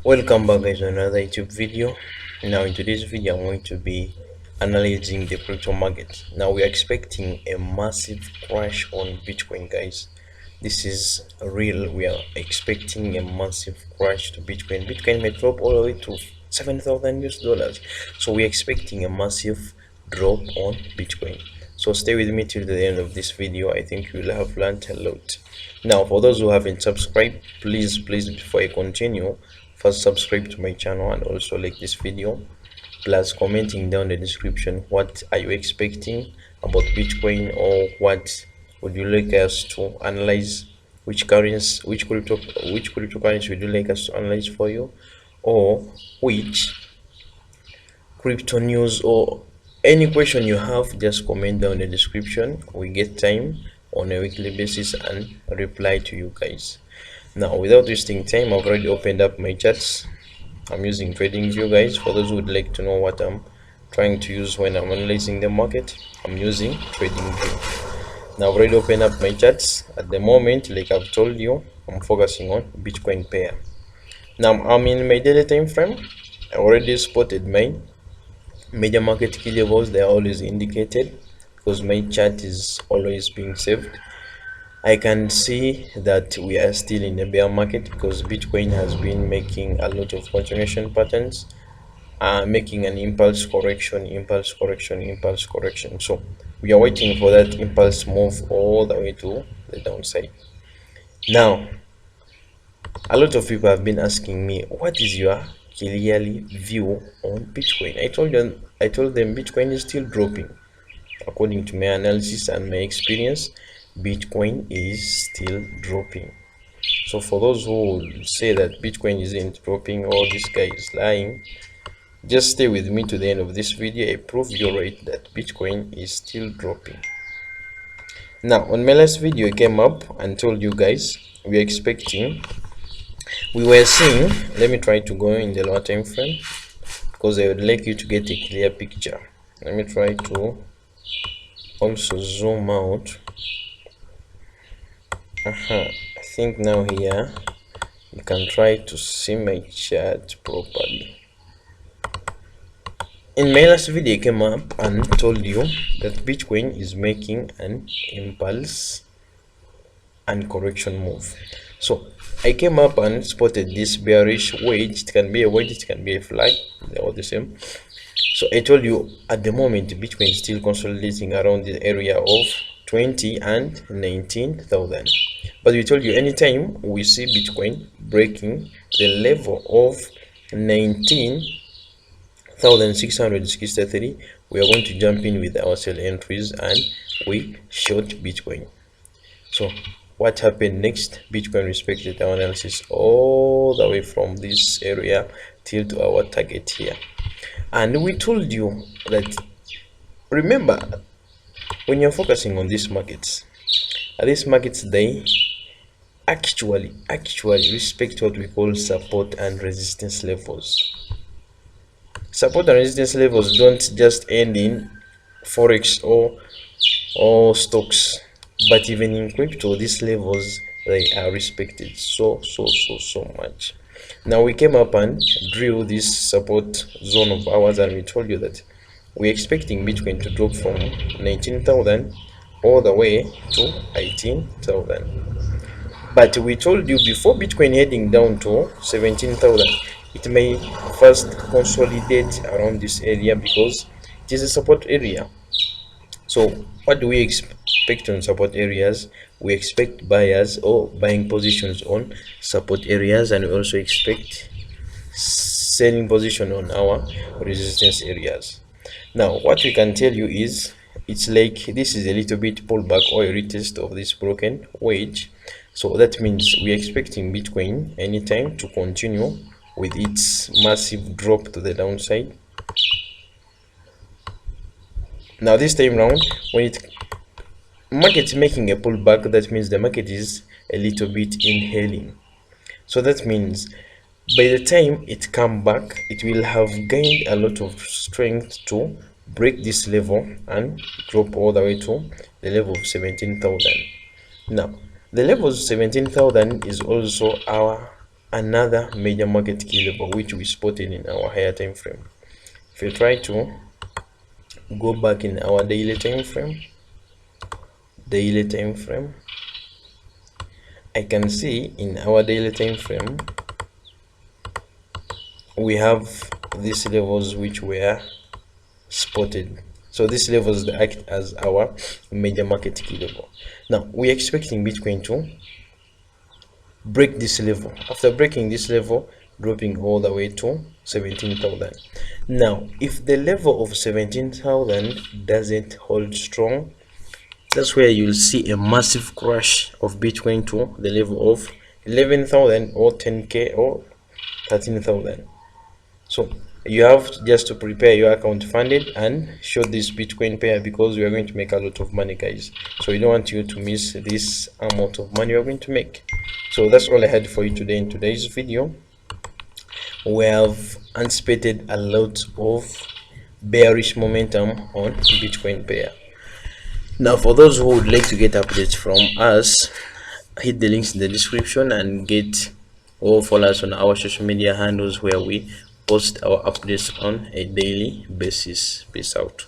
Welcome back guys to another YouTube video. Now in today's video I'm going to be analyzing the crypto market. Now we are expecting a massive crash on Bitcoin, guys. This is real. We are expecting a massive crash to Bitcoin. Bitcoin may drop all the way to 7,000 US dollars. So we're expecting a massive drop on Bitcoin. So stay with me till the end of this video. I think you will have learned a lot. Now for those who haven't subscribed, please before I continue, first subscribe to my channel and also like this video, plus commenting down the description what are you expecting about Bitcoin, or what would you like us to analyze, which currency, which cryptocurrency would you like us to analyze for you, or which crypto news, or any question you have, just comment down the description. We get time on a weekly basis and reply to you guys. Now without wasting time, I've already opened up my charts. I'm using TradingView, guys. For those who would like to know what I'm trying to use when I'm analyzing the market, I'm using TradingView. Now I've already opened up my charts. At the moment, like I've told you, I'm focusing on Bitcoin pair. Now I'm in my daily time frame. I already spotted my major market key levels. They are always indicated because my chart is always being saved. I can see that we are still in a bear market because Bitcoin has been making a lot of continuation patterns, making an impulse correction, impulse correction. So we are waiting for that impulse move all the way to the downside. Now, a lot of people have been asking me, what is your clearly view on Bitcoin? I told them Bitcoin is still dropping. According to my analysis and my experience, Bitcoin is still dropping. So for those who say that Bitcoin isn't dropping, or this guy is lying, just stay with me to the end of this video. I prove you right that Bitcoin is still dropping. Now on my last video I came up and told you guys we were seeing, let me try to go in the lower time frame because I would like you to get a clear picture. Let me try to also zoom out. I think now here you can try to see my chart properly. In my last video I came up and told you that Bitcoin is making an impulse and correction move. So I came up and spotted this bearish wedge. It can be a wedge, it can be a flag, they're all the same. So I told you at the moment Bitcoin is still consolidating around the area of 20 and 19,000. But we told you anytime we see Bitcoin breaking the level of 19,663, we are going to jump in with our sell entries and we short Bitcoin. So what happened next? Bitcoin respected our analysis all the way from this area till to our target here. And we told you that, remember, when you're focusing on these markets they actually respect what we call support and resistance levels. Support and resistance levels don't just end in Forex or stocks, but even in crypto these levels, they are respected so much. Now we came up and drew this support zone of ours, and we told you that we're expecting Bitcoin to drop from 19,000 all the way to 18,000. But we told you before Bitcoin heading down to 17,000, it may first consolidate around this area because it is a support area. So what do we expect on support areas? We expect buyers or buying positions on support areas, and we also expect selling position on our resistance areas. Now what we can tell you is, it's like this is a little bit pullback or a retest of this broken wedge. So that means we're expecting Bitcoin anytime to continue with its massive drop to the downside. Now this time round, when market making a pullback, that means the market is a little bit inhaling. So that means by the time it come back, it will have gained a lot of strength to break this level and drop all the way to the level of 17,000. Now the level of 17,000 is also our another major market key level which we spotted in our higher time frame. If you try to go back in our daily time frame, I can see in our daily time frame we have these levels which were spotted. So these levels they act as our major market key level. Now we're expecting Bitcoin to break this level. After breaking this level, dropping all the way to 17,000. Now if the level of 17,000 doesn't hold strong, that's where you'll see a massive crash of Bitcoin to the level of 11,000 or 10k or 13,000. So you have just to prepare your account funded and show this Bitcoin pair, because we are going to make a lot of money, guys. So we don't want you to miss this amount of money we are going to make. So that's all I had for you today in today's video. We have anticipated a lot of bearish momentum on Bitcoin pair. Now for those who would like to get updates from us, hit the links in the description and get or follow us on our social media handles where we post our updates on a daily basis. Peace out.